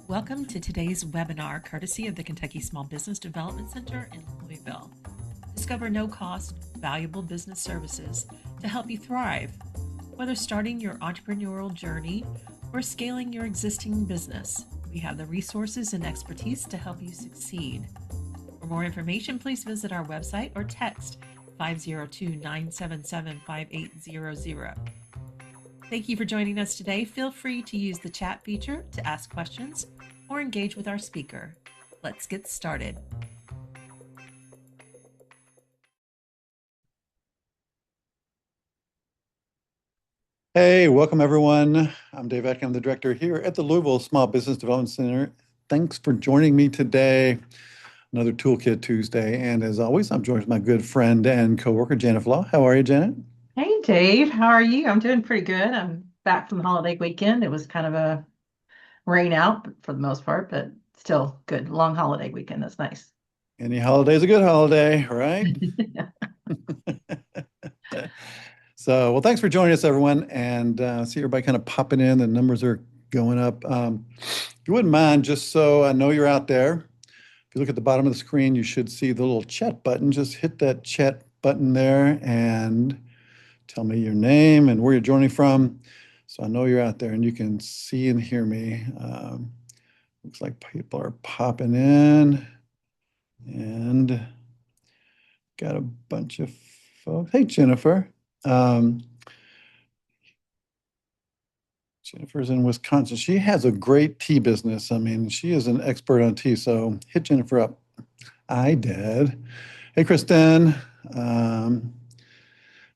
Welcome to today's webinar, courtesy of the Kentucky Small Business Development Center in Louisville. Discover no-cost, valuable business services to help you thrive, whether starting your entrepreneurial journey or scaling your existing business. We have the resources and expertise to help you succeed. For more information, please visit our website or text 502-977-5800. Thank you for joining us today. Feel free to use the chat feature to ask questions or engage with our speaker. Let's get started. Hey, welcome everyone. I'm Dave Atkin. I'm the director here at the Louisville Small Business Development Center. Thanks for joining me today. Another Toolkit Tuesday. And as always, I'm joined with my good friend and coworker, Janet Flaw. How are you, Janet? Hey Dave, how are you? I'm doing pretty good. I'm back from the holiday weekend. It was kind of a rain out for the most part, but still good. Long holiday weekend. That's nice. Any holiday's a good holiday, right? Well, thanks for joining us, everyone. And see everybody kind of popping in. The numbers are going up. If you wouldn't mind, just so I know you're out there, if you look at the bottom of the screen, you should see the little chat button. Just hit that chat button there and tell me your name and where you're joining from. So I know you're out there and you can see and hear me. Looks like people are popping in and got a bunch of folks. Hey, Jennifer. Jennifer's in Wisconsin. She has a great tea business. I mean, she is an expert on tea. So hit Jennifer up. I did. Hey, Kristen.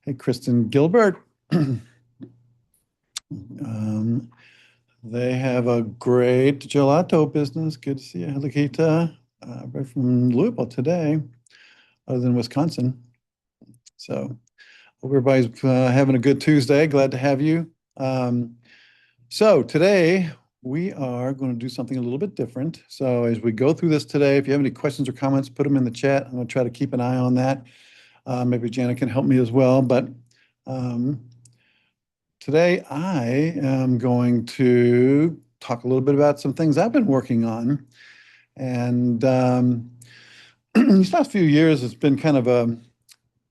Hey, Kristen Gilbert. They have a great gelato business. Good to see you, Lakita, right from Louisville today, other than Wisconsin. So hope everybody's having a good Tuesday. Glad to have you. So today we are going to do something a little bit different. So as we go through this today, if you have any questions or comments, put them in the chat. I'm going to try to keep an eye on that. Maybe Janet can help me as well. But today I am going to talk a little bit about some things I've been working on. And these last few years, it's been kind of an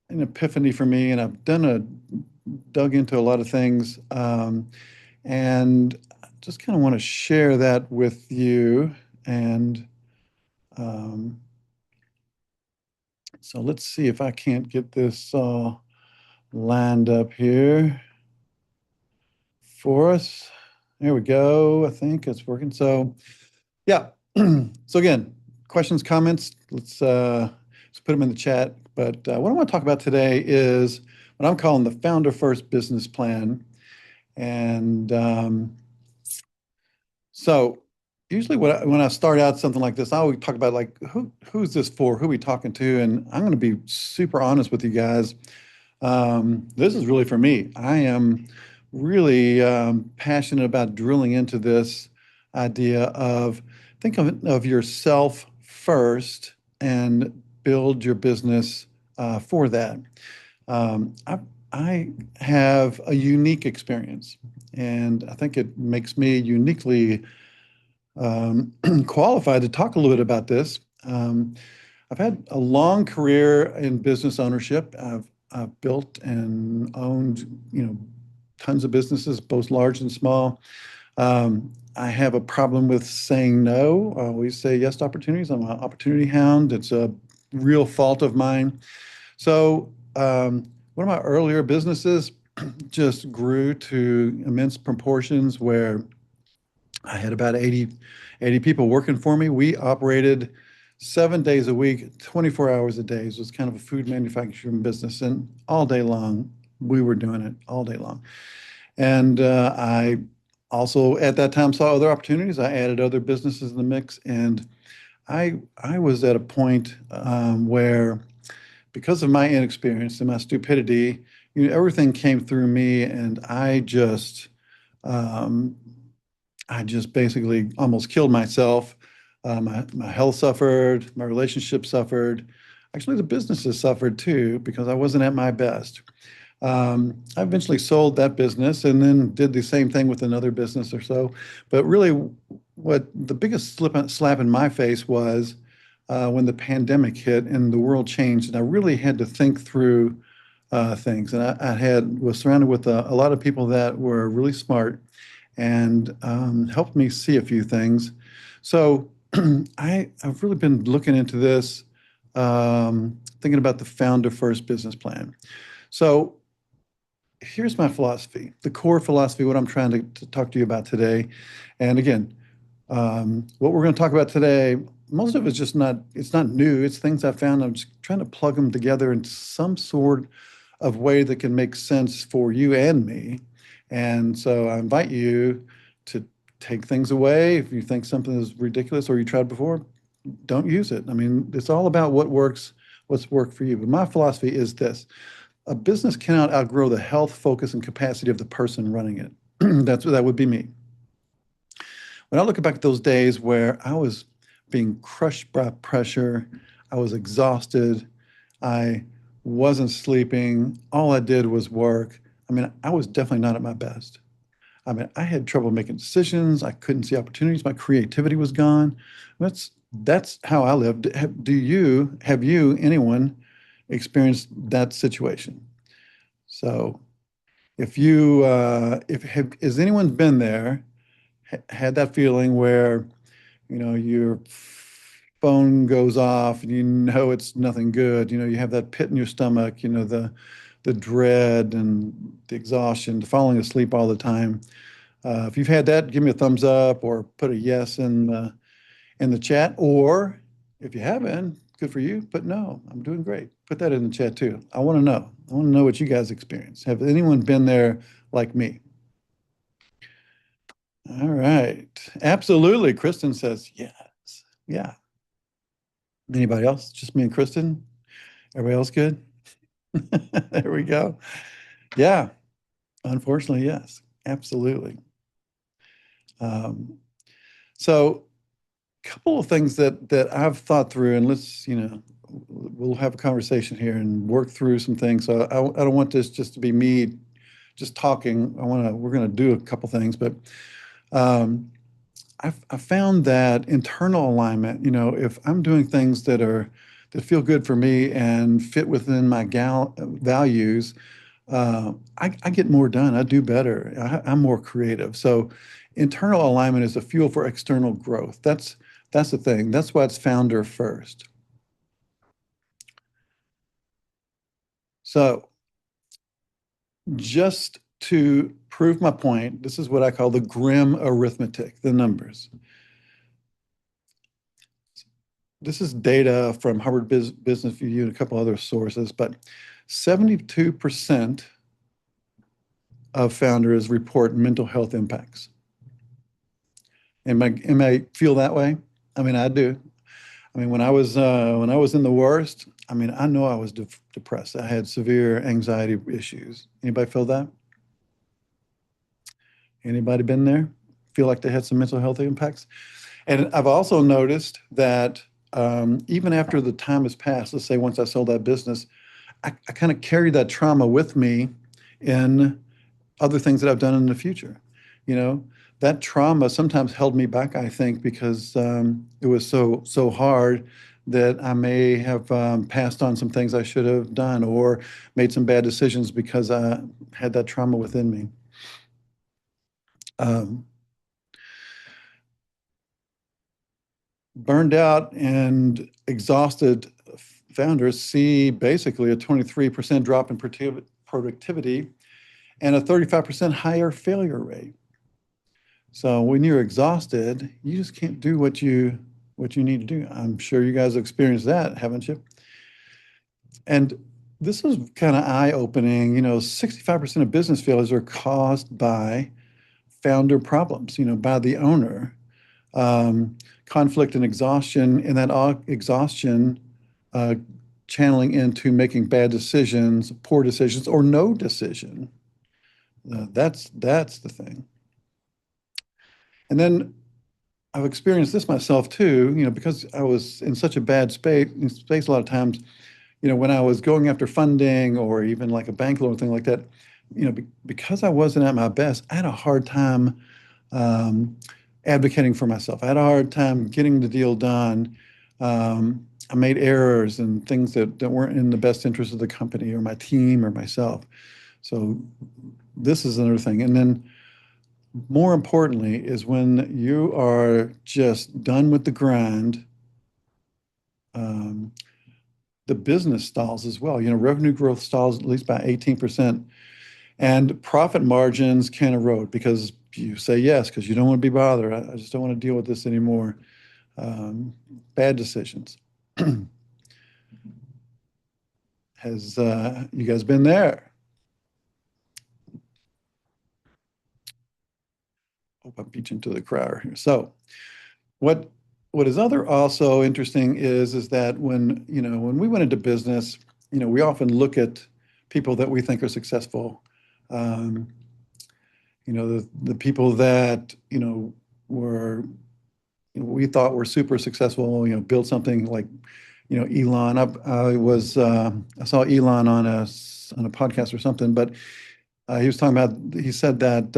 epiphany for me, and I've dug into a lot of things. And I just kind of want to share that with you. And so let's see if I can't get this lined up here for us. There we go. I think it's working. So yeah. So again, questions, comments, let's put them in the chat. But what I want to talk about today is what I'm calling the Founder First Business Plan. And so usually when I start out something like this, I always talk about like who's this for? Who are we talking to? And I'm going to be super honest with you guys. This is really for me. I am really passionate about drilling into this idea of think of yourself first and build your business for that. I have a unique experience, and I think it makes me uniquely qualified to talk a little bit about this. I've had a long career in business ownership. I've built and owned, tons of businesses, both large and small. I have a problem with saying no. I always say yes to opportunities. I'm an opportunity hound. It's a real fault of mine. So one of my earlier businesses just grew to immense proportions where I had about 80 people working for me. We operated 7 days a week, 24 hours a day. So it was kind of a food manufacturing business. And all day long, we were doing it all day long. And I also, at that time, saw other opportunities. I added other businesses in the mix. And I was at a point where, because of my inexperience and my stupidity, everything came through me, and I just basically almost killed myself. My health suffered, my relationship suffered. Actually, the businesses suffered too because I wasn't at my best. I eventually sold that business and then did the same thing with another business or so. But really, what the biggest slap in my face was when the pandemic hit and the world changed, and I really had to think through things. And was surrounded with a lot of people that were really smart and helped me see a few things. So I've really been looking into this, thinking about the founder first business plan. So here's my philosophy, the core philosophy, what I'm trying to talk to you about today. And again, what we're going to talk about today, most of it's just it's not new. It's things I found. I'm just trying to plug them together in some sort of way that can make sense for you and me. And so I invite you to take things away. If you think something is ridiculous or you tried before, don't use it. I mean, it's all about what works, what's worked for you. But my philosophy is this: a business cannot outgrow the health, focus, and capacity of the person running it. That would be me. When I look back at those days where I was being crushed by pressure, I was exhausted, I wasn't sleeping, all I did was work. I mean, I was definitely not at my best. I mean, I had trouble making decisions. I couldn't see opportunities. My creativity was gone. That's how I lived. Have you, anyone, experienced that situation? So has anyone been there, had that feeling where, your phone goes off and you know it's nothing good. You have that pit in your stomach, the dread and the exhaustion, falling asleep all the time. If you've had that, give me a thumbs up or put a yes in the chat. Or if you haven't, good for you. But no, I'm doing great. Put that in the chat too. I want to know. I want to know what you guys experience. Have anyone been there like me? All right. Absolutely. Kristen says yes. Yeah. Anybody else? Just me and Kristen? Everybody else good? There we go. Yeah. Unfortunately, yes. Absolutely. Um, so a couple of things that I've thought through, and we'll have a conversation here and work through some things. So I don't want this just to be me just talking. We're going to do a couple things, but um, I found that internal alignment, if I'm doing things that feel good for me and fit within my values, I get more done. I do better. I'm more creative. So internal alignment is a fuel for external growth. That's the thing. That's why it's founder first. So just to prove my point, this is what I call the grim arithmetic, the numbers. This is data from Harvard Business Review and a couple other sources, but 72% of founders report mental health impacts. Am I feel that way? I mean, I do. I mean, when I was in the worst, I mean, I know I was depressed. I had severe anxiety issues. Anybody feel that? Anybody been there? Feel like they had some mental health impacts? And I've also noticed that even after the time has passed, let's say once I sold that business, I kind of carried that trauma with me in other things that I've done in the future. That trauma sometimes held me back, I think, because it was so hard that I may have passed on some things I should have done or made some bad decisions because I had that trauma within me. Burned out and exhausted founders see basically a 23% drop in productivity and a 35% higher failure rate. So when you're exhausted, you just can't do what you need to do. I'm sure you guys have experienced that, haven't you? And this is kind of eye-opening. 65% of business failures are caused by founder problems, by the owner. Conflict and exhaustion, and that exhaustion channeling into making bad decisions, poor decisions, or no decision. That's the thing. And then I've experienced this myself too, because I was in such a bad space a lot of times, when I was going after funding or even like a bank loan, thing like that, because I wasn't at my best, I had a hard time advocating for myself. I had a hard time getting the deal done. I made errors and things that weren't in the best interest of the company or my team or myself. So this is another thing. And then more importantly is when you are just done with the grind, um, the business stalls as well. Revenue growth stalls at least by 18%, and profit margins can erode because you say yes because you don't want to be bothered. I just don't want to deal with this anymore. Bad decisions. Has you guys been there? Hope I'm preaching to the crowd here. So what what is other also interesting is that when we went into business, we often look at people that we think are successful. Um, the people that were we thought were super successful. Built something like Elon. I saw Elon on a podcast or something, but he was talking about. He said that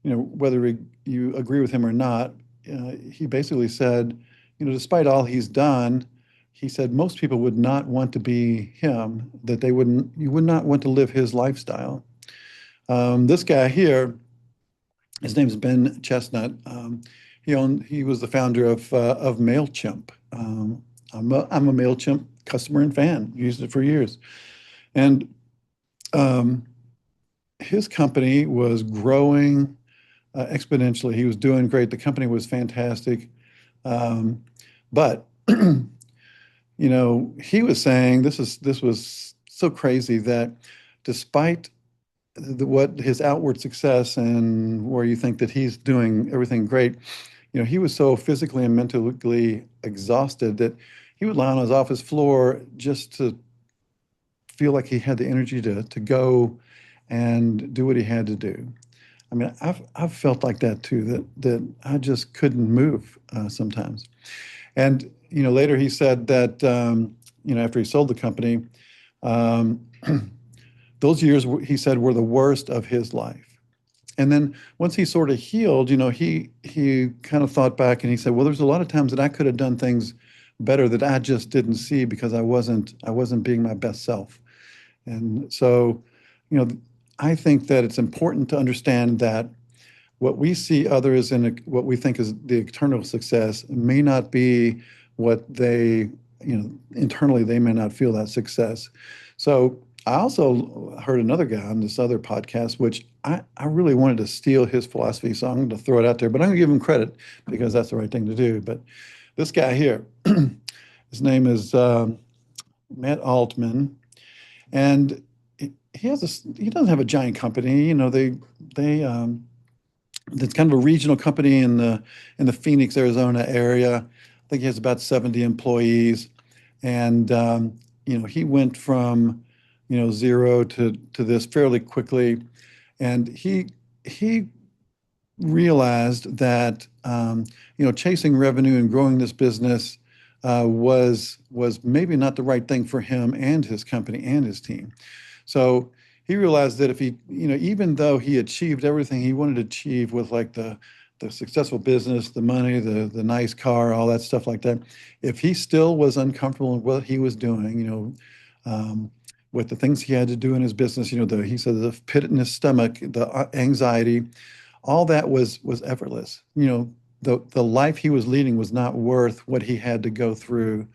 whether you agree with him or not, he basically said, despite all he's done, he said most people would not want to be him, that you would not want to live his lifestyle. This guy here, his name's Ben Chestnut. He was the founder of Mailchimp. I'm a Mailchimp customer and fan. Used it for years, and um, his company was growing exponentially. He was doing great. The company was fantastic. But he was saying this was so crazy that despite what his outward success and where you think that he's doing everything great, he was so physically and mentally exhausted that he would lie on his office floor just to feel like he had the energy to go and do what he had to do. I mean, I've felt like that too, that I just couldn't move sometimes. And later he said that after he sold the company, um, those years he said were the worst of his life. And then once he sort of healed, he kind of thought back and he said, well, there's a lot of times that I could have done things better that I just didn't see because I wasn't being my best self. And so, you know, I think that it's important to understand that what we see others in what we think is the eternal success may not be what internally they may not feel that success. So I also heard another guy on this other podcast, which I really wanted to steal his philosophy, so I'm going to throw it out there, but I'm going to give him credit because that's the right thing to do. But this guy here, his name is Matt Altman, and he doesn't have a giant company. It's kind of a regional company in the Phoenix, Arizona area. I think he has about 70 employees, and he went from zero to this fairly quickly, and he realized that chasing revenue and growing this business was maybe not the right thing for him and his company and his team. So he realized that if he, even though he achieved everything he wanted to achieve with like the successful business, the money, the nice car, all that stuff like that, if he still was uncomfortable in what he was doing, with the things he had to do in his business, he said the pit in his stomach, the anxiety, all that was effortless. The life he was leading was not worth what he had to go through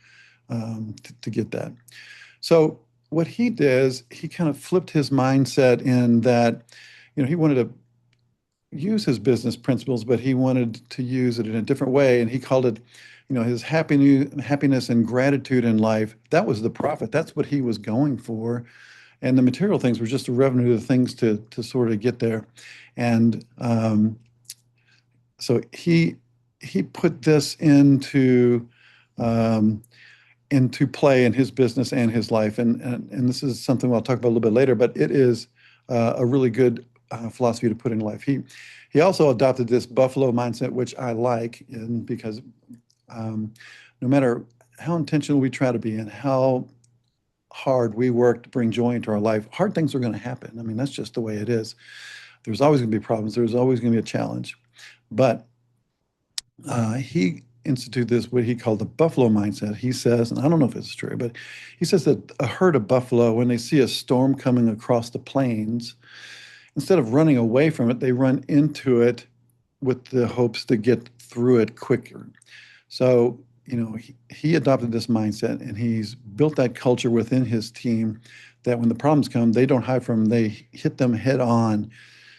to get that. So what he did is he kind of flipped his mindset in that, he wanted to use his business principles, but he wanted to use it in a different way. And he called it, his happiness and gratitude in life. That was the profit. That's what he was going for. And the material things were just a revenue of things to sort of get there. And so he put this into play in his business and his life. And this is something I'll talk about a little bit later, but it is a really good philosophy to put in life. He also adopted this buffalo mindset, which I like, and because no matter how intentional we try to be and how hard we work to bring joy into our life, hard things are going to happen. I mean, that's just the way it is. There's always going to be problems. There's always going to be a challenge. But he instituted this, what he called the buffalo mindset. He says, and I don't know if it's true, but he says that a herd of buffalo, when they see a storm coming across the plains, instead of running away from it, they run into it with the hopes to get through it quicker. So, he adopted this mindset and he's built that culture within his team that when the problems come, they don't hide from them, they hit them head on.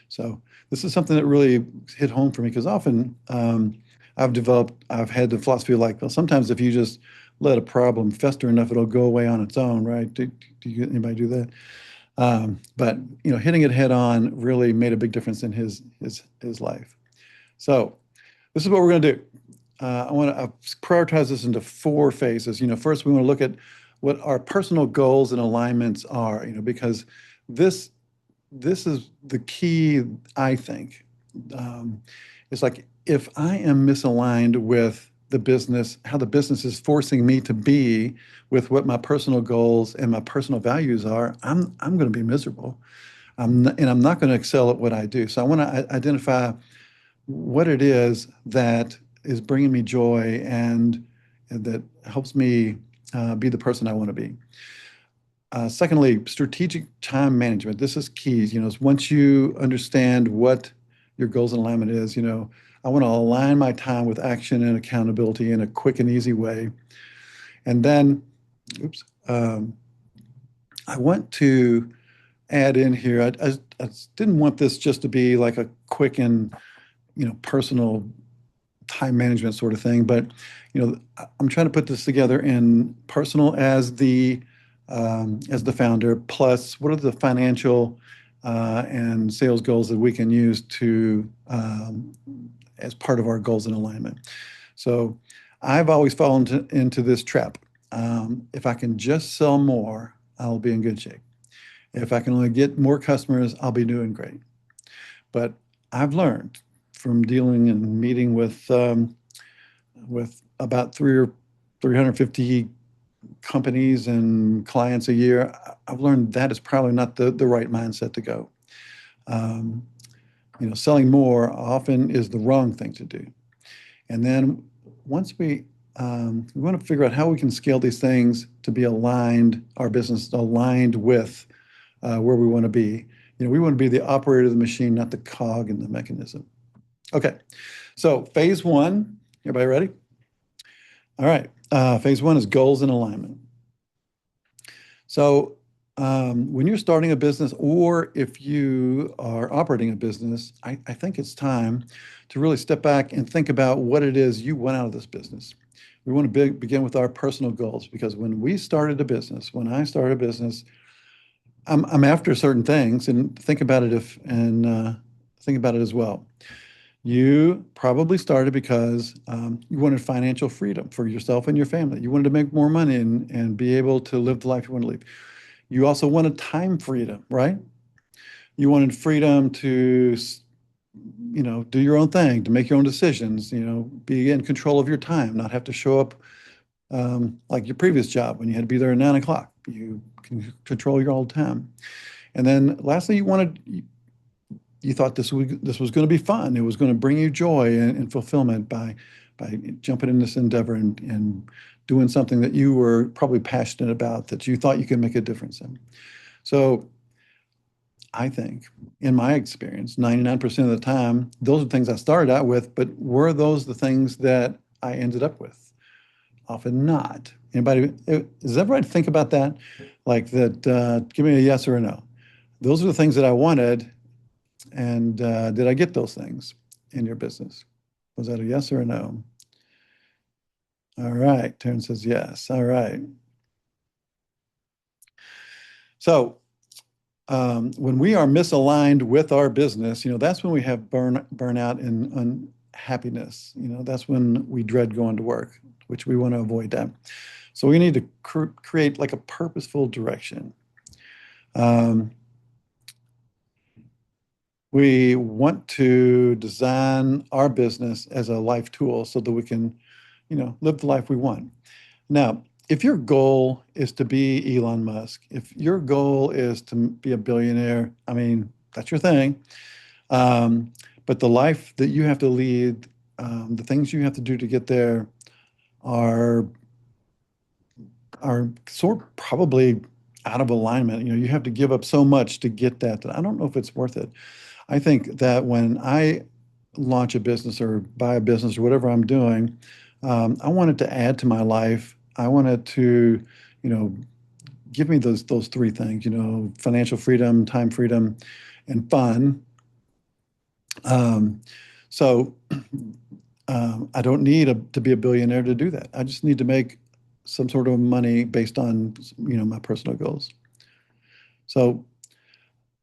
So this is something that really hit home for me because often I've had the philosophy like, well, sometimes if you just let a problem fester enough, it'll go away on its own, right? Anybody do that? But hitting it head on really made a big difference in his life. So this is what we're going to do. I want to prioritize this into 4 phases. First we want to look at what our personal goals and alignments are. Because this is the key, I think. It's like if I am misaligned with the business, how the business is forcing me to be with what my personal goals and my personal values are, I'm going to be miserable. I'm not going to excel at what I do. So I want to identify what it is that is bringing me joy and that helps me be the person I want to be. Secondly, strategic time management. This is key. Once you understand what your goals and alignment is, I want to align my time with action and accountability in a quick and easy way. And then, I want to add in here, I didn't want this just to be like a quick and, personal time management sort of thing, but, I'm trying to put this together in personal as the founder, plus what are the financial and sales goals that we can use to as part of our goals and alignment. So I've always fallen into this trap. If I can just sell more, I'll be in good shape. If I can only get more customers, I'll be doing great. But I've learned from dealing and meeting with about 350 companies and clients a year, I've learned that is probably not the right mindset to go. Selling more often is the wrong thing to do. And then once we want to figure out how we can scale these things to be aligned, our business aligned with where we want to be. We want to be the operator of the machine, not the cog in the mechanism. Okay, so phase 1, everybody ready? All right, phase 1 is goals and alignment. So when you're starting a business or if you are operating a business, I think it's time to really step back and think about what it is you want out of this business. We want to begin with our personal goals because when I started a business, I'm after certain things and think about it think about it as well. You probably started because you wanted financial freedom for yourself and your family. You wanted to make more money and be able to live the life you want to live. You also wanted time freedom, right? You wanted freedom to, do your own thing, to make your own decisions, be in control of your time, not have to show up like your previous job when you had to be there at 9 o'clock. You can control your own time. And then lastly, you thought this was going to be fun. It was going to bring you joy and fulfillment by jumping in this endeavor and doing something that you were probably passionate about, that you thought you could make a difference in. So I think, in my experience, 99% of the time, those are things I started out with, but were those the things that I ended up with? Often not. Does everybody think about that? Like that, give me a yes or a no. Those are the things that I wanted, and did I get those things in your business? Was that a yes or a no? All right, Taryn says yes. All right. So when we are misaligned with our business, that's when we have burnout and unhappiness. That's when we dread going to work, which we want to avoid that. So we need to create like a purposeful direction. We want to design our business as a life tool so that we can, live the life we want. Now, if your goal is to be Elon Musk, if your goal is to be a billionaire, that's your thing. Um, but the life that you have to lead, the things you have to do to get there are sort of probably out of alignment. You know, you have to give up so much to get that I don't know if it's worth it. I think that when I launch a business or buy a business or whatever I'm doing, I want it to add to my life. I want it to, you know, give me those three things, you know, financial freedom, time freedom, and fun. Um, so I don't need to be a billionaire to do that. I just need to make some sort of money based on, you know, my personal goals. So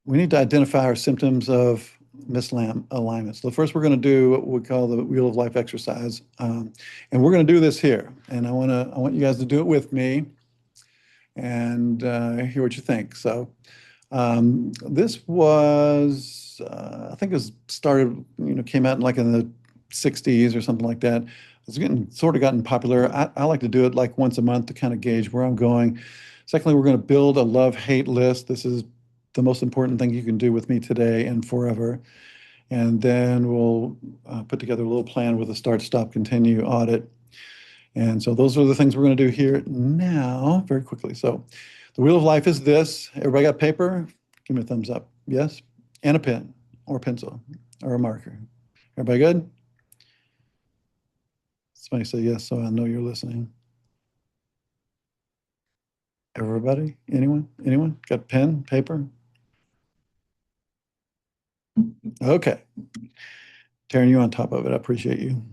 we need to identify our symptoms of misalignment. So first, we're going to do what we call the Wheel of Life exercise, and we're going to do this here. And I want you guys to do it with me and hear what you think. So this was, I think it was started, you know, came out in like in the 60s or something like that. It's getting sort of gotten popular. I like to do it like once a month to kind of gauge where I'm going. Secondly, we're going to build a love-hate list. This is the most important thing you can do with me today and forever. And then we'll put together a little plan with a start, stop, continue audit. And so those are the things we're going to do here now very quickly. So the Wheel of Life is this. Everybody got paper? Give me a thumbs up. Yes? And a pen or a pencil or a marker. Everybody good? Somebody say yes so I know you're listening. Everybody? Anyone? Anyone? Got pen, paper? Okay. Taryn, you on top of it. I appreciate you.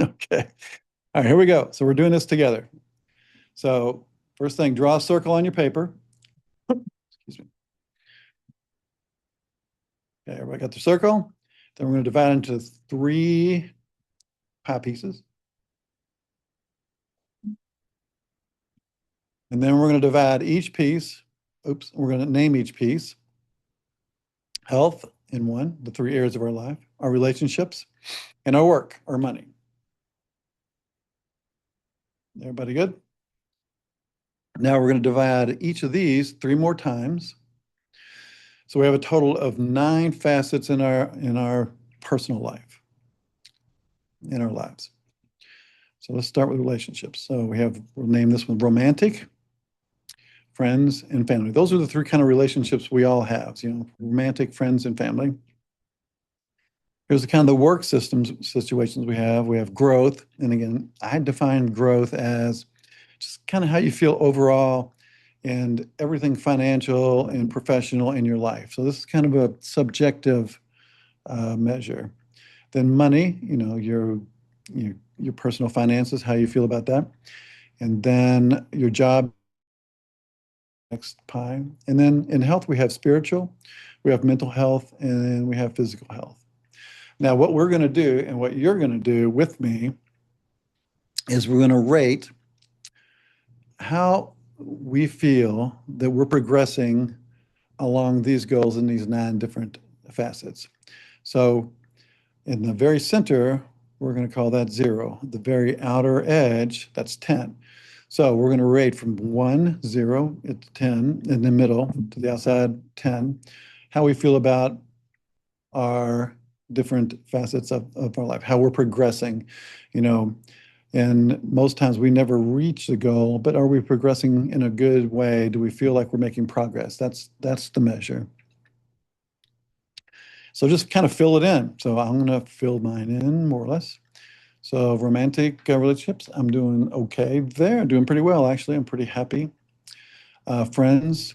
Okay. All right, here we go. So we're doing this together. So first thing, draw a circle on your paper. Excuse me. Okay, everybody got the circle? Then we're going to divide into 3 pie pieces. And then we're going to divide each piece. Oops, we're going to name each piece. Health in 1, the 3 areas of our life, our relationships, and our work, our money. Everybody good? Now we're going to divide each of these 3 more times. So we have a total of 9 facets in our personal life, in our lives. So let's start with relationships. So we'll name this one romantic, friends, and family. Those are the 3 kind of relationships we all have, you know, romantic, friends, and family. Here's the kind of the work situations we have. We have growth. And again, I define growth as just kind of how you feel overall and everything financial and professional in your life. So this is kind of a subjective measure. Then money, you know, your personal finances, how you feel about that. And then your job, next pie. And then in health, we have spiritual, we have mental health, and then we have physical health. Now, what we're going to do and what you're going to do with me is we're going to rate how we feel that we're progressing along these goals in these 9 different facets. So in the very center, we're going to call that 0. The very outer edge, that's 10. So we're going to rate from 1, 0, it's 10, in the middle to the outside, 10, how we feel about our different facets of our life, how we're progressing, you know, and most times we never reach the goal, but are we progressing in a good way? Do we feel like we're making progress? That's the measure. So just kind of fill it in. So I'm going to fill mine in more or less. So romantic relationships, I'm doing okay there. Doing pretty well, actually. I'm pretty happy. Friends,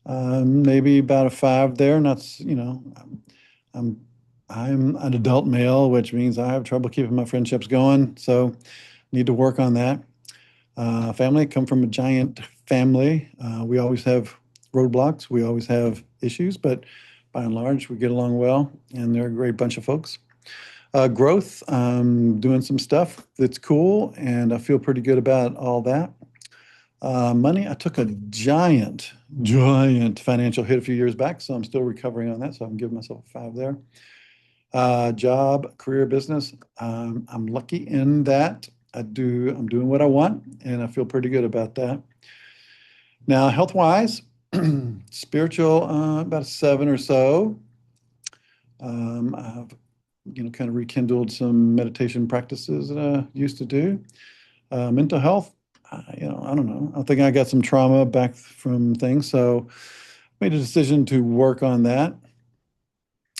maybe about a 5 there. Not, you know, I'm an adult male, which means I have trouble keeping my friendships going. So need to work on that. Family, come from a giant family. We always have roadblocks. We always have issues, but by and large, we get along well, and they're a great bunch of folks. Growth, doing some stuff that's cool, and I feel pretty good about all that. Money, I took a giant financial hit a few years back, so I'm still recovering on that, so I'm giving myself a 5 there. Job, career, business, I'm lucky in that I'm doing what I want, and I feel pretty good about that. Now, health-wise, Spiritual, about a 7 or so. I've, kind of rekindled some meditation practices that I used to do. Mental health, I don't know. I think I got some trauma back from things, so made a decision to work on that.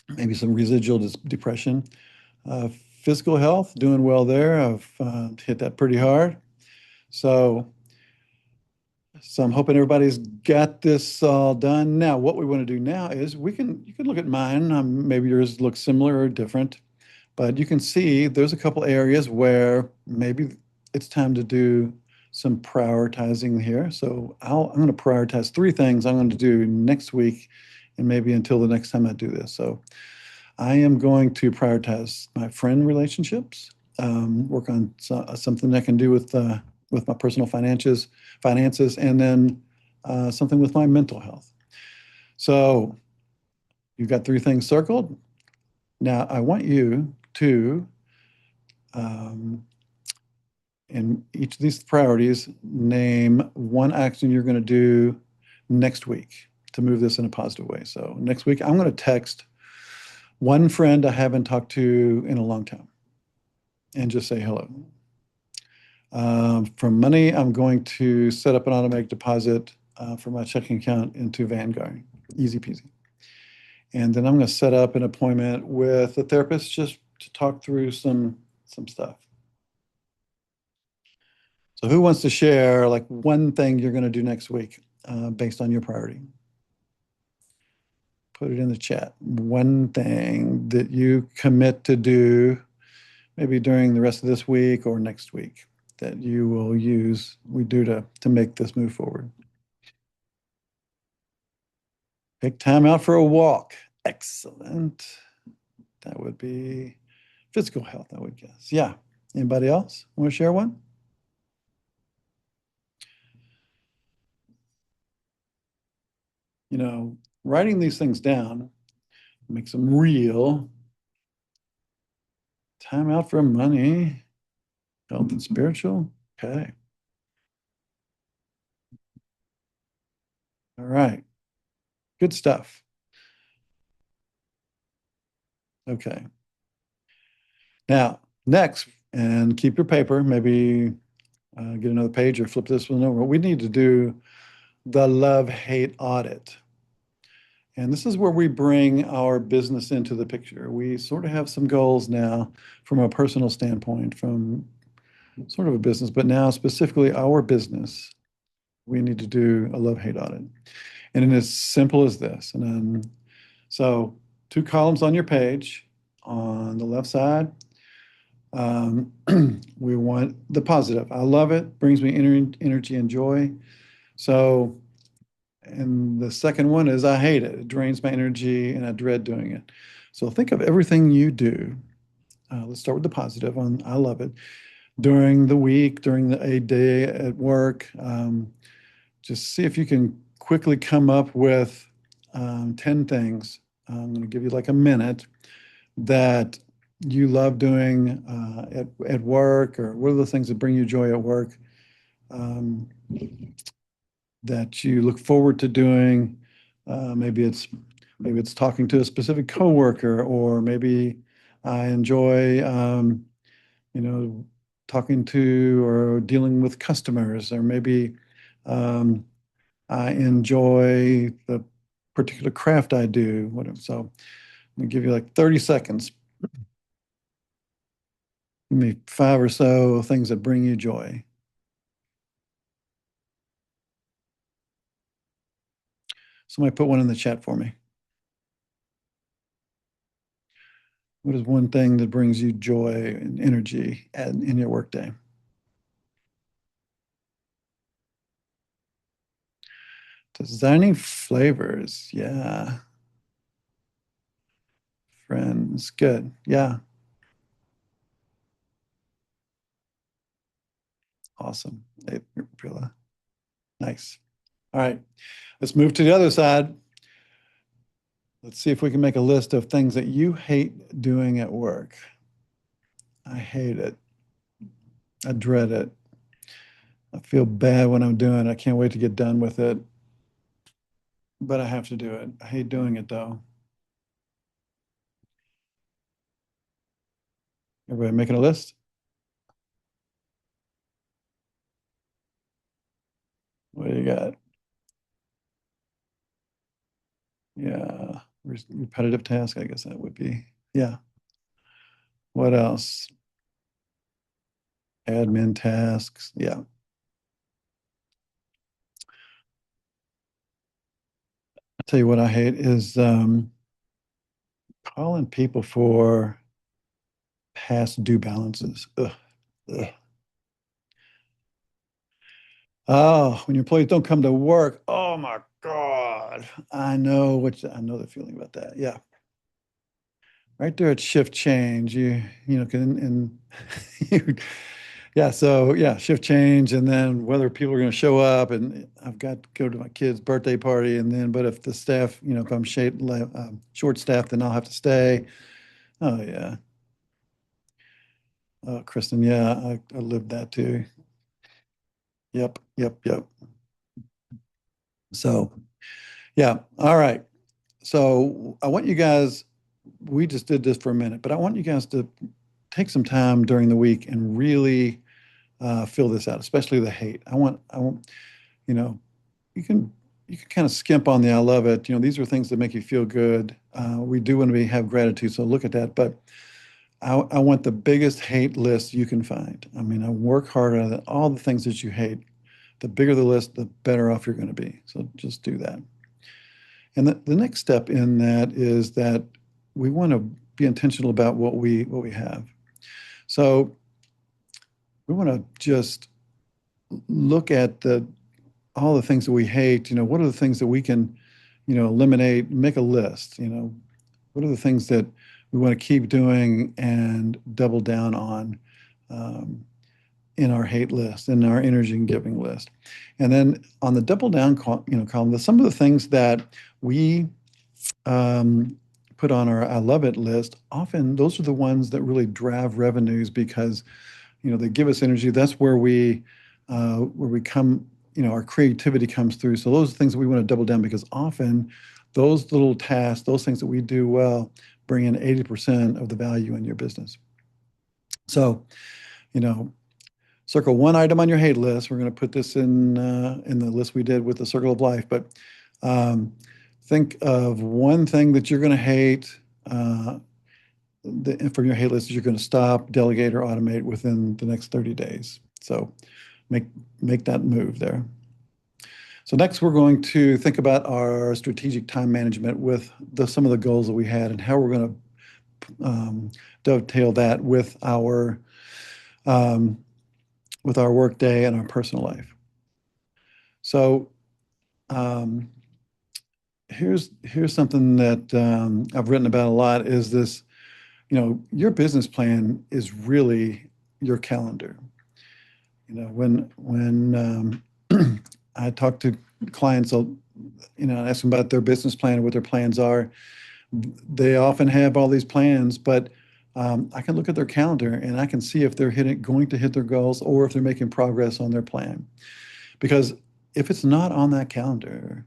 Maybe some residual depression. Uh, Physical health, doing well there. I've hit that pretty hard. So, so I'm hoping everybody's got this all done. Now, what we want to do now is you can look at mine. Maybe yours looks similar or different, but you can see there's a couple areas where maybe it's time to do some prioritizing here. So I'm going to prioritize 3 things I'm going to do next week and maybe until the next time I do this. So I am going to prioritize my friend relationships, work on something I can do with my personal finances, and then something with my mental health. So you've got 3 things circled. Now I want you to, in each of these priorities, name one action you're going to do next week to move this in a positive way. So next week, I'm going to text one friend I haven't talked to in a long time and just say hello. For money, I'm going to set up an automatic deposit for my checking account into Vanguard. Easy peasy. And then I'm going to set up an appointment with a therapist just to talk through some stuff. So who wants to share like one thing you're going to do next week based on your priority? Put it in the chat. One thing that you commit to do maybe during the rest of this week or next week that you will do to make this move forward. Take time out for a walk. Excellent. That would be physical health, I would guess. Yeah. Anybody else want to share one? Writing these things down makes them real. Time out for money, health and spiritual. Okay. All right. Good stuff. Okay. Now, next, and keep your paper, maybe get another page or flip this one over. We need to do the love-hate audit. And this is where we bring our business into the picture. We sort of have some goals now from a personal standpoint, from sort of a business, but now specifically our business. We need to do a love-hate audit. And it's as simple as this. And then, so 2 columns on your page. On the left side, we want the positive. I love it, brings me energy and joy. So, and the second one is I hate it. It drains my energy and I dread doing it. So think of everything you do. Let's start with the positive on I love it. During the week, during a day at work, just see if you can quickly come up with 10 things. I'm going to give you like a minute that you love doing at work, or what are the things that bring you joy at work that you look forward to doing. Maybe it's talking to a specific coworker, or maybe I enjoy talking to or dealing with customers, or maybe I enjoy the particular craft I do, whatever. So I'm gonna give you like 30 seconds. Give me 5 or so things that bring you joy. Somebody put one in the chat for me. What is one thing that brings you joy and energy in your workday? Designing flavors. Yeah. Friends. Good. Yeah. Awesome. Hey, Prila. Nice. All right. Let's move to the other side. Let's see if we can make a list of things that you hate doing at work. I hate it. I dread it. I feel bad when I'm doing it. I can't wait to get done with it. but I have to do it. I hate doing it though. Everybody making a list? What do you got? Yeah, repetitive task, I guess that would be. Yeah. What else? Admin tasks. Yeah. I'll tell you what I hate is calling people for past due balances. Ugh, ugh. Oh, when your employees don't come to work. Oh my God. I know the feeling about that. Yeah. Right there at shift change, you know, can and you, yeah, so yeah, shift change and then whether people are going to show up and I've got to go to my kid's birthday party and then but if the staff, you know, if I'm short staffed, then I'll have to stay. Oh yeah. Oh, Kristen, yeah, I lived that too. Yep, yep, yep. So, yeah, all right. So, I want you guys, we just did this for a minute, but I want you guys to take some time during the week and really fill this out, especially the hate. I want, you know, you can you can kind of skimp on the I love it. You know, these are things that make you feel good. We do want to have gratitude, so look at that. But I want the biggest hate list you can find. I mean, I work hard on it. All the things that you hate. The bigger the list, the better off you're going to be. So just do that. And the next step in that is that we want to be intentional about what we have. So we want to just look at the all the things that we hate. You know, what are the things that we can, you know, eliminate? Make a list. You know, what are the things that we want to keep doing and double down on um, in our hate list, in our energy and giving list. And then on the double down column, some of the things that we um, put on our I love it list, often those are the ones that really drive revenues because, you know, they give us energy. That's where we come, you know, our creativity comes through. So those are things that we want to double down because often those little tasks, those things that we do well, bring in 80% of the value in your business. So, you know, circle one item on your hate list. We're going to put this in the list we did with the circle of life. But um, think of one thing that you're going to hate from your hate list that you're going to stop, delegate, or automate within the next 30 days. So make make that move there. So next, we're going to think about our strategic time management with some of the goals that we had and how we're going to dovetail that um, with our work day and our personal life. So um, here's something that I've written about a lot is this, you know, your business plan is really your calendar. You know, when I talk to clients, I'll, you know, ask them about their business plan and what their plans are. They often have all these plans, but I can look at their calendar and I can see if they're going to hit their goals or if they're making progress on their plan. Because if it's not on that calendar,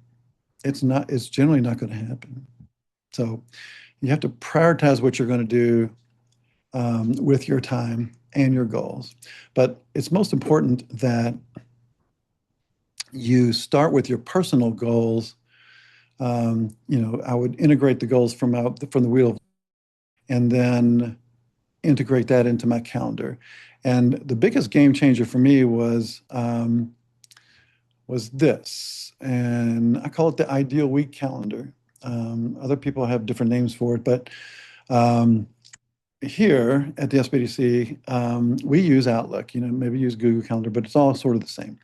it's generally not going to happen. So you have to prioritize what you're going to do with your time and your goals. But it's most important that you start with your personal goals. You know, I would integrate the goals from the wheel and then integrate that into my calendar. And the biggest game changer for me was this, and I call it the ideal week calendar. Other people have different names for it, but um, here at the SBDC, we use Outlook. You know, maybe use Google Calendar, but it's all sort of the same.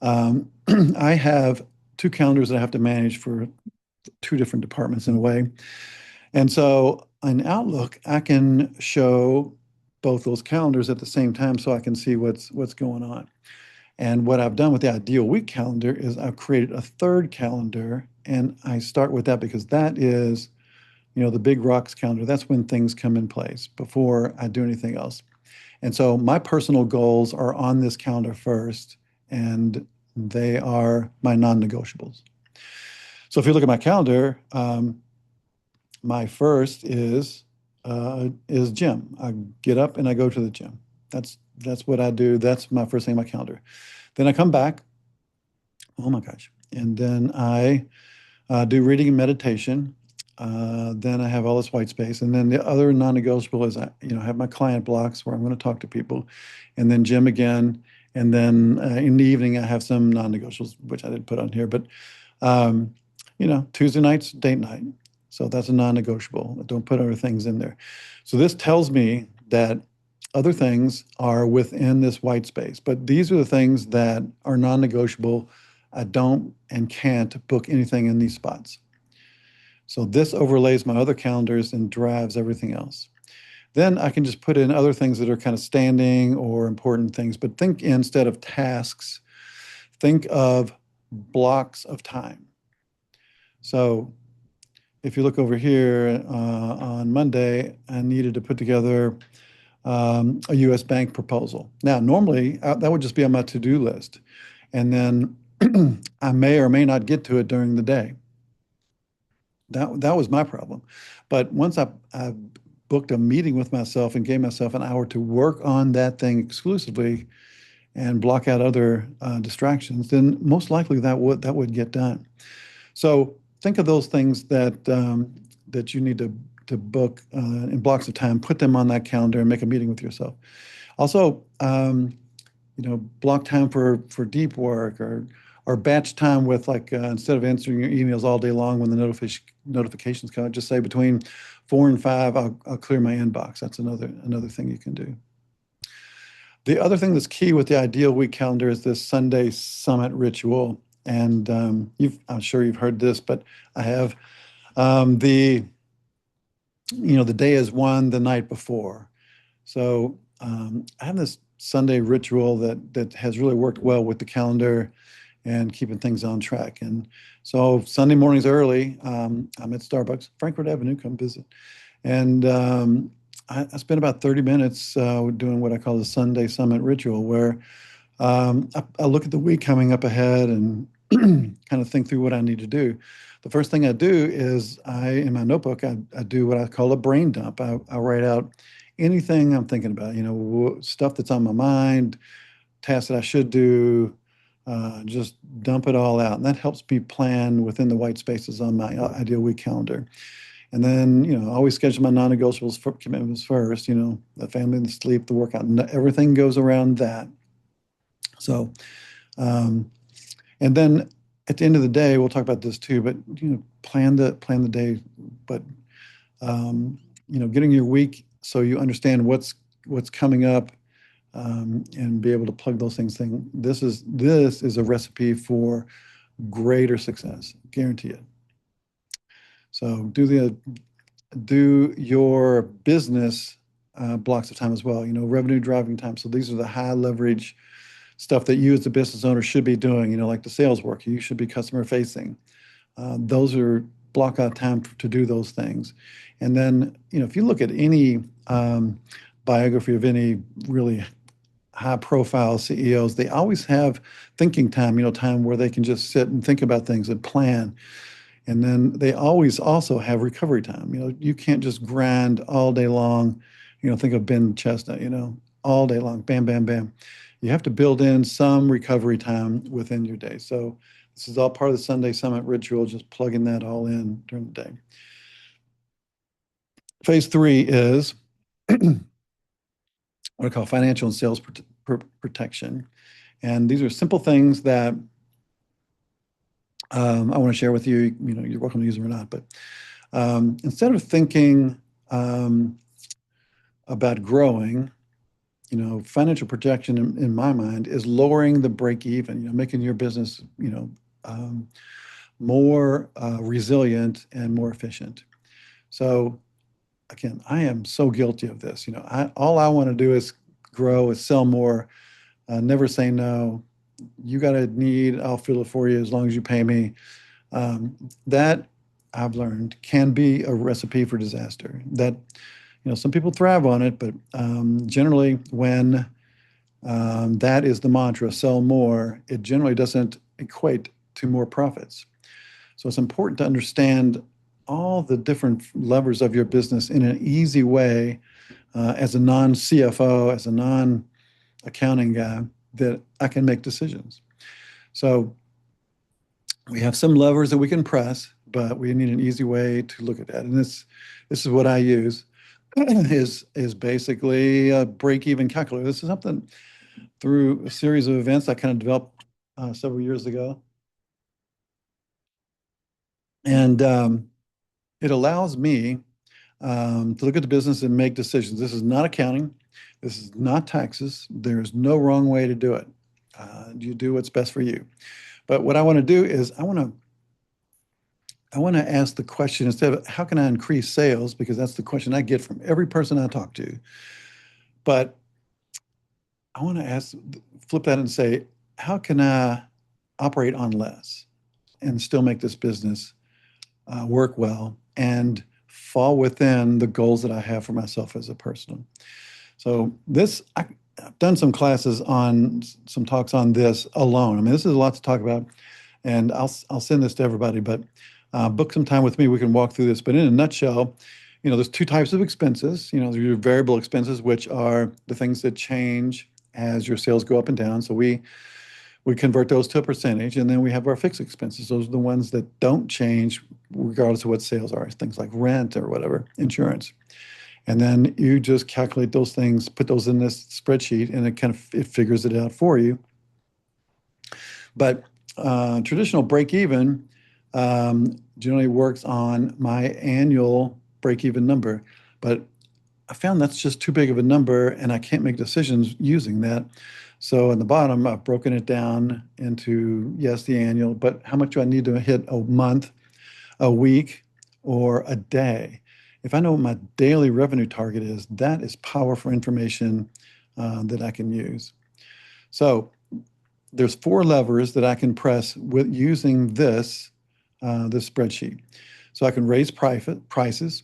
Um, I have two calendars that I have to manage for two different departments in a way. And so in Outlook, I can show both those calendars at the same time so I can see what's going on. And what I've done with the ideal week calendar is I've created a third calendar and I start with that because that is, you know, the big rocks calendar. That's when things come in place before I do anything else. And so my personal goals are on this calendar first and they are my non-negotiables. So if you look at my calendar, my first is gym. I get up and I go to the gym. That's what I do. That's my first thing on my calendar. Then I come back. Oh my gosh. And then I do reading and meditation. Then I have all this white space. And then the other non-negotiable is I have my client blocks where I'm going to talk to people, and then gym again. And then in the evening, I have some non-negotiables, which I didn't put on here, but um, Tuesday night's date night. So that's a non-negotiable. I don't put other things in there. So this tells me that other things are within this white space, but these are the things that are non-negotiable. I don't and can't book anything in these spots. So this overlays my other calendars and drives everything else. Then I can just put in other things that are kind of standing or important things, but think instead of tasks, think of blocks of time. So if you look over here on Monday, I needed to put together a US bank proposal. Now, normally that would just be on my to-do list. And then I may or may not get to it during the day. That was my problem. But once I booked a meeting with myself and gave myself an hour to work on that thing exclusively and block out other distractions, then most likely that would get done. So think of those things that you need to book in blocks of time, put them on that calendar and make a meeting with yourself. Also, block time for deep work or batch time with instead of answering your emails all day long when the notifications come, just say between 4 and 5, I'll clear my inbox. That's another thing you can do. The other thing that's key with the ideal week calendar is this Sunday summit ritual. And I'm sure you've heard this, but I have the day is one the night before. So I have this Sunday ritual that has really worked well with the calendar and keeping things on track. And so Sunday mornings early, I'm at Starbucks, Frankfurt Avenue, come visit. And I spend about 30 minutes doing what I call the Sunday Summit ritual, where I look at the week coming up ahead and kind of think through what I need to do. The first thing I do is in my notebook, I do what I call a brain dump. I write out anything I'm thinking about, stuff that's on my mind, tasks that I should do, just dump it all out. And that helps me plan within the white spaces on my ideal week calendar. And then, I always schedule my non-negotiables for commitments first, the family, the sleep, the workout, and everything goes around that. So, and then at the end of the day, we'll talk about this too, but, plan the day, but, getting your week so you understand what's coming up, and be able to plug those things in. This is a recipe for greater success, guarantee it. So do your business blocks of time as well, revenue driving time. So these are the high leverage stuff that you as a business owner should be doing, like the sales work. You should be customer facing. Those are block out time to do those things. And then, if you look at any biography of any really high profile CEOs, they always have thinking time, time where they can just sit and think about things and plan. And then they always also have recovery time. You can't just grind all day long. Think of Ben Chestnut, all day long, bam, bam, bam. You have to build in some recovery time within your day. So this is all part of the Sunday Summit ritual, just plugging that all in during the day. Phase 3 is what I call financial and sales protection. And these are simple things that I want to share with you. You're welcome to use them or not. But instead of thinking about growing, financial protection in my mind is lowering the break even, making your business, more resilient and more efficient. So again, I am so guilty of this. All I want to do is grow, is sell more, never say no. You got a need, I'll fill it for you as long as you pay me. That I've learned can be a recipe for disaster. That, some people thrive on it, but generally when that is the mantra, sell more, it generally doesn't equate to more profits. So it's important to understand all the different levers of your business in an easy way as a non-CFO, as a non-accounting guy, that I can make decisions. So we have some levers that we can press, but we need an easy way to look at that. And this is what I use is basically a break-even calculator. This is something through a series of events I kind of developed several years ago. And it allows me to look at the business and make decisions. This is not accounting. This is not taxes. There's no wrong way to do it. You do what's best for you. But what I want to do is I want to ask the question instead of how can I increase sales, because that's the question I get from every person I talk to. But I want to flip that and say, how can I operate on less and still make this business work well and fall within the goals that I have for myself as a person? So I've done some classes on some talks on this alone. I mean, this is a lot to talk about, and I'll send this to everybody, but book some time with me. We can walk through this. But in a nutshell, there's two types of expenses. There's your variable expenses, which are the things that change as your sales go up and down. So we convert those to a percentage, and then we have our fixed expenses. Those are the ones that don't change regardless of what sales are, things like rent or whatever, insurance. And then you just calculate those things, put those in this spreadsheet, and it figures it out for you. But traditional break-even generally works on my annual break-even number. But I found that's just too big of a number, and I can't make decisions using that. So in the bottom, I've broken it down into, yes, the annual, but how much do I need to hit a month, a week, or a day? If I know what my daily revenue target is, that is powerful information that I can use. So there's 4 levers that I can press with using this spreadsheet. So I can raise prices.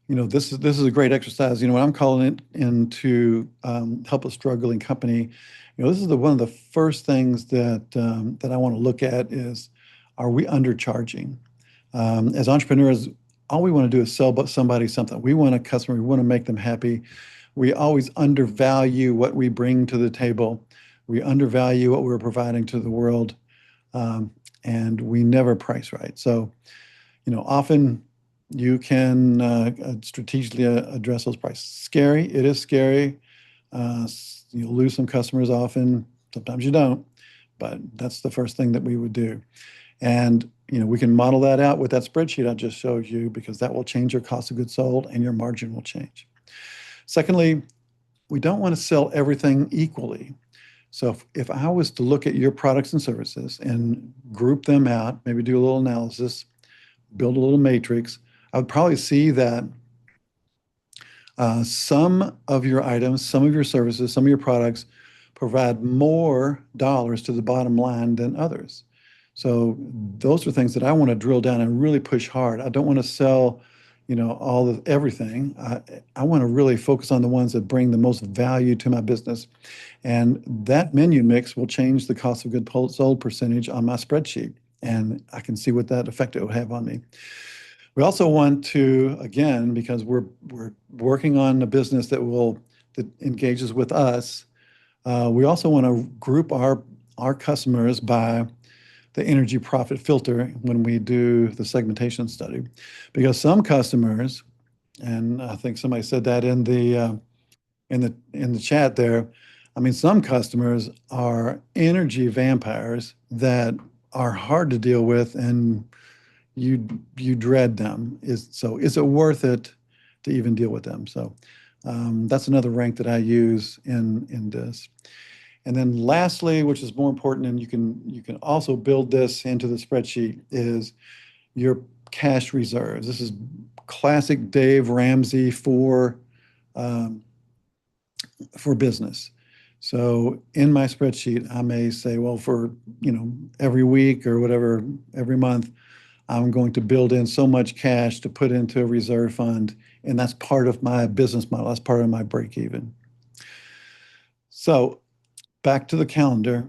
This is a great exercise. When I'm calling it in to help a struggling company, this is one of the first things that I want to look at is, are we undercharging? As entrepreneurs, all we want to do is sell somebody something. We want a customer. We want to make them happy. We always undervalue what we bring to the table. We undervalue what we're providing to the world, and we never price right. So, often you can strategically address those prices. Scary. It is scary. You'll lose some customers often. Sometimes you don't, but that's the first thing that we would do. And we can model that out with that spreadsheet I just showed you, because that will change your cost of goods sold and your margin will change. Secondly, we don't want to sell everything equally. So if I was to look at your products and services and group them out, maybe do a little analysis, build a little matrix, I would probably see that some of your items, some of your services, some of your products provide more dollars to the bottom line than others. So those are things that I want to drill down and really push hard. I don't want to sell, all of everything. I want to really focus on the ones that bring the most value to my business. And that menu mix will change the cost of goods sold percentage on my spreadsheet. And I can see what that effect it will have on me. We also want to, again, because we're working on a business that engages with us, we also want to group our customers by the energy profit filter when we do the segmentation study, because some customers, and I think somebody said that in the chat there. I mean, some customers are energy vampires that are hard to deal with, and you dread them. Is it worth it to even deal with them? So that's another rank that I use in this. And then lastly, which is more important, and you can also build this into the spreadsheet, is your cash reserves. This is classic Dave Ramsey for business. So in my spreadsheet, I may say, well, for every week or whatever, every month, I'm going to build in so much cash to put into a reserve fund, and that's part of my business model. That's part of my break even. So back to the calendar.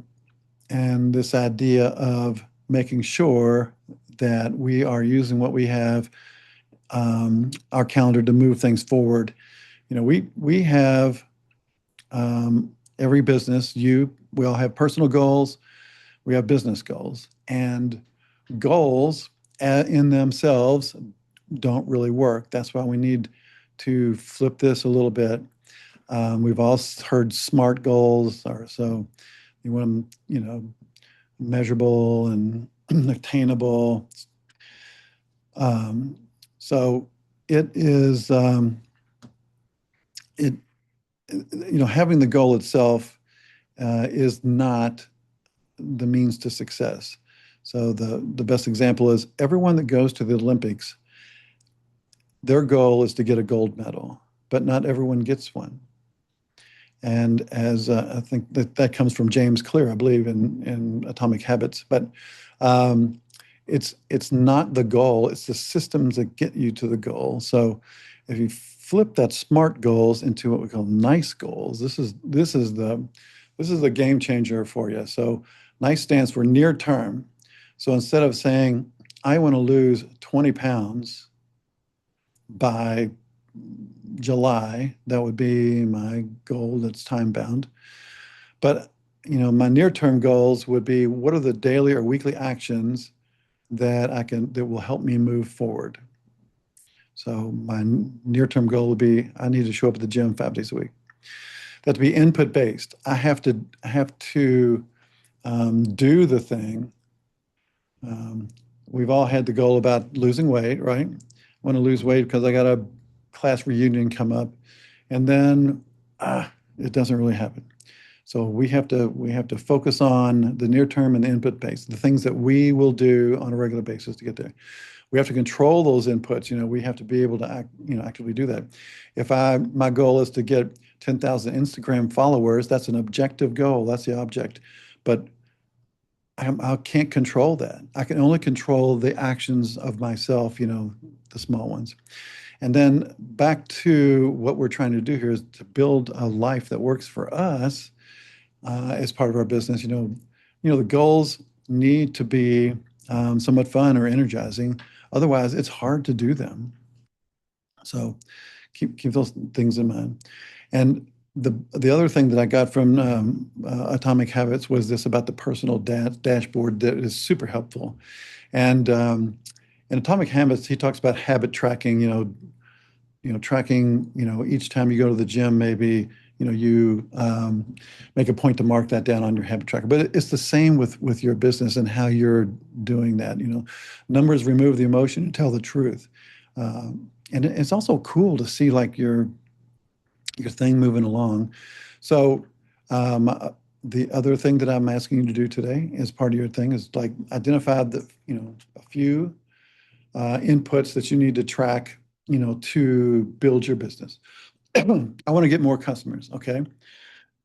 and this idea of making sure that we are using what we have, our calendar to move things forward. We have every business, we all have personal goals, we have business goals, and goals in themselves don't really work. That's why we need to flip this a little bit. We've all heard SMART goals, or so you want them, measurable and attainable. Um, so it is it having the goal itself is not the means to success. So the best example is everyone that goes to the Olympics, their goal is to get a gold medal, but not everyone gets one. And as I think that comes from James Clear, I believe, in Atomic Habits. But it's not the goal; it's the systems that get you to the goal. So if you flip that SMART goals into what we call NICE goals, this is the game changer for you. So NICE stands for near term. So instead of saying I want to lose 20 pounds by July, that would be my goal that's time bound. But my near-term goals would be what are the daily or weekly actions that will help me move forward. So my near-term goal would be I need to show up at the gym 5 days a week. That to be input based. I have to do the thing. We've all had the goal about losing weight, right? I want to lose weight because I got a class reunion come up, and then it doesn't really happen. So we have to focus on the near term and the input base, the things that we will do on a regular basis to get there. We have to control those inputs. We have to be able to actively do that. If my goal is to get 10,000 Instagram followers, that's an objective goal. That's the object. But I can't control that. I can only control the actions of myself, the small ones. And then back to what we're trying to do here is to build a life that works for us as part of our business. The goals need to be somewhat fun or energizing. Otherwise, it's hard to do them. So keep those things in mind. And the other thing that I got from Atomic Habits was this about the personal dashboard that is super helpful. And in Atomic Habits, he talks about habit tracking. Tracking. Each time you go to the gym, maybe you make a point to mark that down on your habit tracker. But it's the same with your business and how you're doing that. Numbers remove the emotion and tell the truth. And it's also cool to see like your thing moving along. So the other thing that I'm asking you to do today as part of your thing is like identify a few inputs that you need to track, to build your business. I want to get more customers. Okay.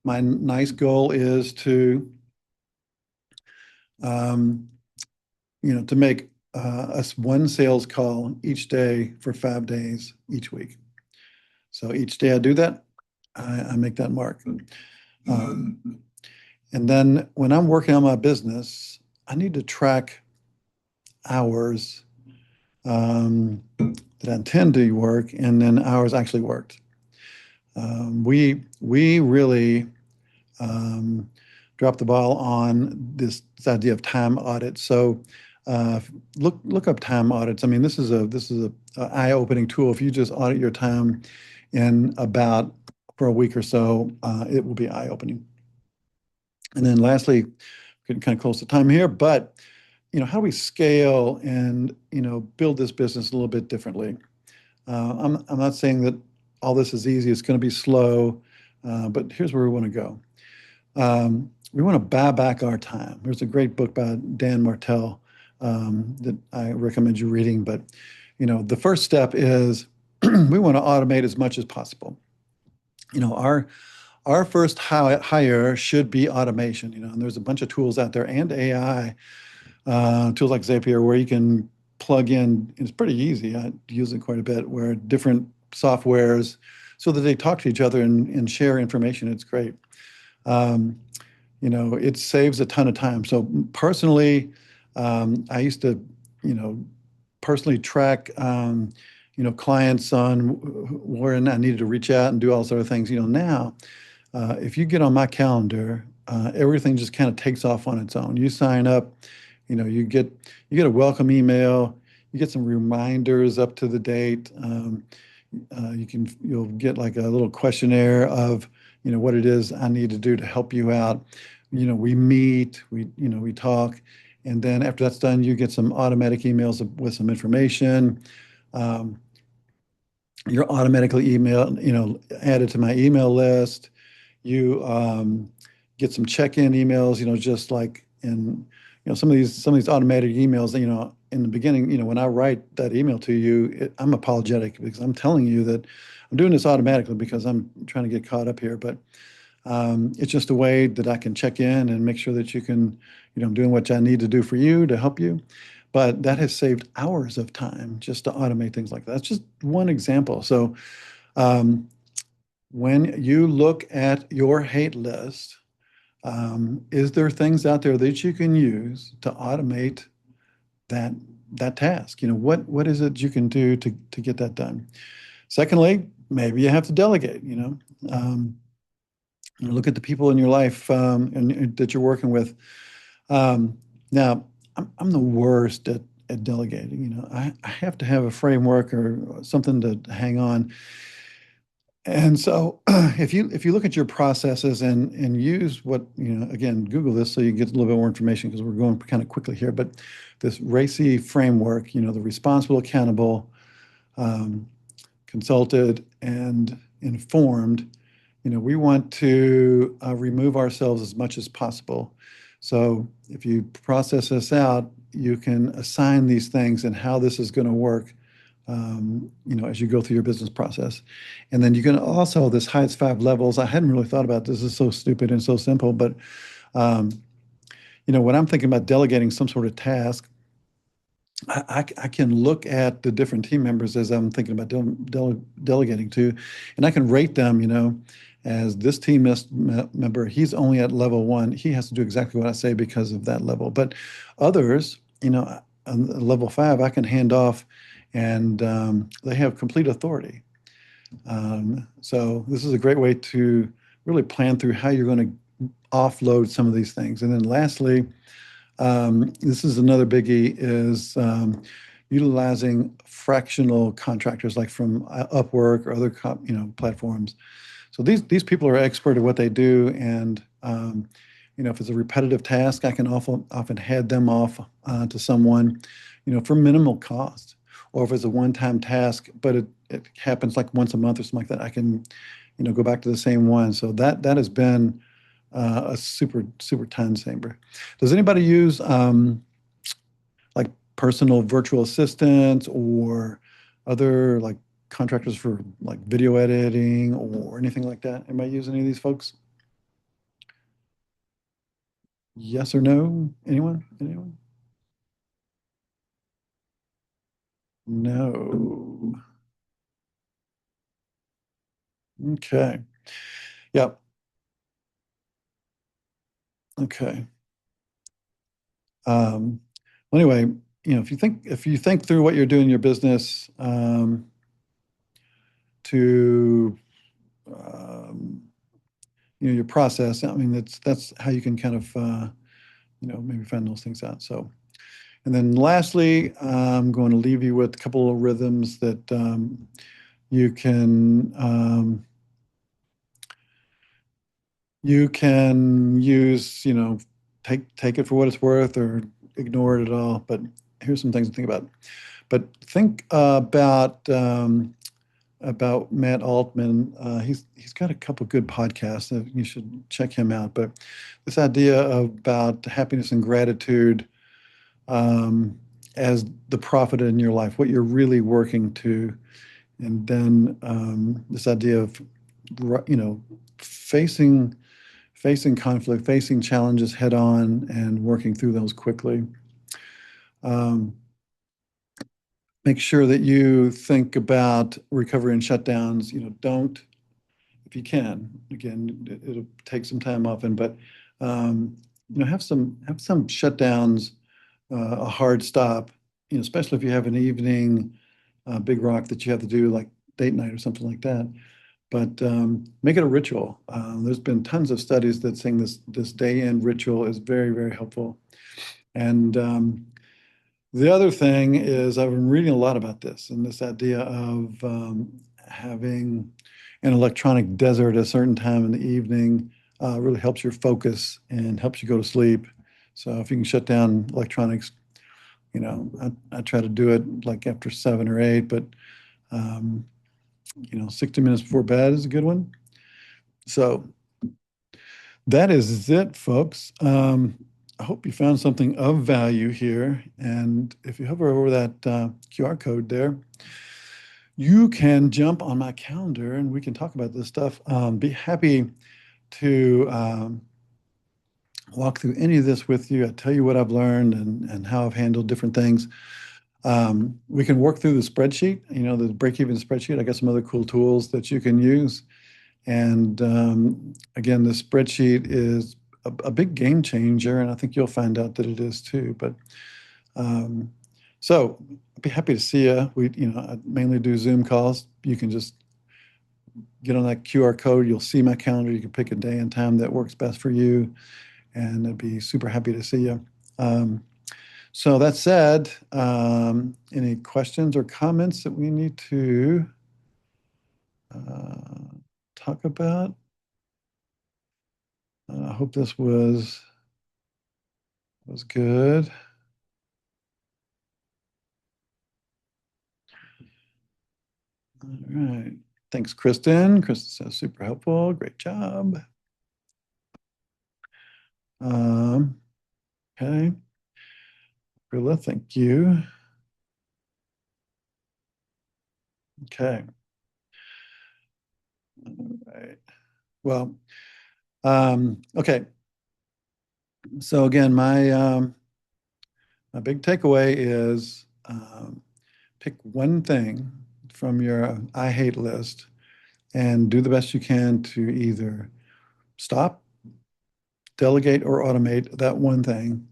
My nice goal is to make us one sales call each day for 5 days each week. So each day I do that, I make that mark. And then when I'm working on my business, I need to track hours that I intend to work and then hours actually worked. We really dropped the ball on this idea of time audits. So look up time audits. I mean, this is a eye-opening tool. If you just audit your time for a week or so, it will be eye-opening. And then lastly, getting kind of close to time here, but how do we scale and build this business a little bit differently? I'm not saying that all this is easy. It's going to be slow, but here's where we want to go. We want to buy back our time. There's a great book by Dan Martell that I recommend you reading. But the first step is we want to automate as much as possible. Our first hire should be automation. And there's a bunch of tools out there and AI tools like Zapier where you can plug in. It's pretty easy. I use it quite a bit. Where different softwares so that they talk to each other and share information. It's great. it saves a ton of time. So personally, I used to, you know, personally track, clients on where I needed to reach out and do all those other things. Now, if you get on my calendar, everything just kind of takes off on its own. You sign up, you get a welcome email, you get some reminders up to the date. You'll get like a little questionnaire of, what it is I need to do to help you out. We meet, we talk, and then after that's done, you get some automatic emails with some information. Um, you're automatically added to my email list. You get some check-in emails, just like in, some of these automated emails that, in the beginning, when I write that email to you, I'm apologetic because I'm telling you that I'm doing this automatically because I'm trying to get caught up here. But it's just a way that I can check in and make sure that I'm doing what I need to do for you to help you. But that has saved hours of time just to automate things like that. That's just one example. So um, when you look at your hate list, is there things out there that you can use to automate that that task? What is it you can do to get that done? Secondly, maybe you have to delegate. Um, look at the people in your life, and that you're working with. Now, I'm the worst at delegating. I have to have a framework or something to hang on. And so if you look at your processes and use what, again, Google this so you get a little bit more information because we're going kind of quickly here, but this RACI framework, the responsible, accountable, um, consulted, and informed, we want to remove ourselves as much as possible. So if you process this out, you can assign these things and how this is going to work, as you go through your business process. And then you can also, this highest five levels, I hadn't really thought about this. This is so stupid and so simple, but, um, when I'm thinking about delegating some sort of task, I can look at the different team members as I'm thinking about delegating to, and I can rate them, as this member, he's only at level one. He has to do exactly what I say because of that level. But others, on level five, I can hand off and they have complete authority. So this is a great way to really plan through how you're going to offload some of these things. And then lastly, this is another biggie is utilizing fractional contractors like from Upwork or other platforms. So these people are expert at what they do, and if it's a repetitive task, I can often head them off to someone, for minimal cost. Or if it's a one-time task, but it happens like once a month or something like that, I can, go back to the same one. So that has been a super time saver. Does anybody use like personal virtual assistants or other like contractors for like video editing or anything like that? Anybody use any of these folks? Yes or no? Anyone? Anyone? No. Okay. Yep. Okay. Um, well, anyway, if you think through what you're doing in your business, to um, your process, I mean, that's how you can kind of maybe find those things out. So, and then lastly, I'm going to leave you with a couple of rhythms that you can use. Take it for what it's worth or ignore it at all. But here's some things to think about. But think about Matt Altman. He's got a couple good podcasts that you should check him out. But this idea about happiness and gratitude as the profit in your life, what you're really working to, and then this idea of facing conflict, facing challenges head on, and working through those quickly. Um, Make sure that you think about recovery and shutdowns. Don't, if you can, again, it'll take some time often, but Have some shutdowns, a hard stop, especially if you have an evening big rock that you have to do like date night or something like that. But make it a ritual. There's been tons of studies that saying this day-end ritual is very, very helpful. And the other thing is I've been reading a lot about this and this idea of having an electronic desert at a certain time in the evening really helps your focus and helps you go to sleep. So if you can shut down electronics, I try to do it like after 7 or 8, but 60 minutes before bed is a good one. So that is it, folks. I hope you found something of value here. And if you hover over that QR code there, you can jump on my calendar and we can talk about this stuff. Be happy to walk through any of this with you. I tell you what I've learned and how I've handled different things. We can work through the spreadsheet, the break-even spreadsheet. I got some other cool tools that you can use. And again, the spreadsheet is a big game changer, and I think you'll find out that it is too. But so I'd be happy to see you. I mainly do Zoom calls. You can just get on that QR code. You'll see my calendar. You can pick a day and time that works best for you, and I'd be super happy to see you. So that said, any questions or comments that we need to talk about? I hope this was good. All right. Thanks, Kristen. Kristen says super helpful. Great job. Okay. Rilla, thank you. Okay. All right. Well, okay. So again, my big takeaway is pick one thing from your I hate list and do the best you can to either stop, delegate, or automate that one thing.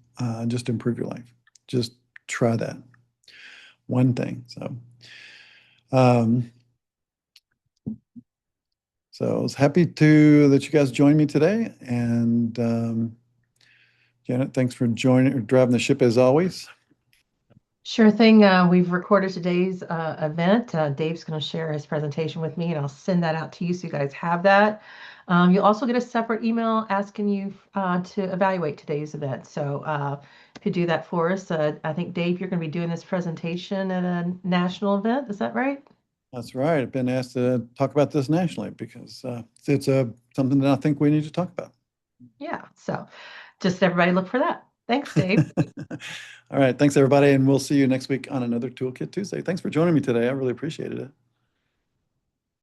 Just improve your life. Just try that one thing. So I was happy that you guys joined me today. And Janet, thanks for driving the ship as always. Sure thing. We've recorded today's event. Dave's going to share his presentation with me, and I'll send that out to you so you guys have that. You'll also get a separate email asking you to evaluate today's event. So if you do that for us, I think, Dave, you're going to be doing this presentation at a national event. Is that right? That's right. I've been asked to talk about this nationally because it's something that I think we need to talk about. Yeah. So just everybody look for that. Thanks, Dave. All right. Thanks, everybody. And we'll see you next week on another Toolkit Tuesday. Thanks for joining me today. I really appreciated it.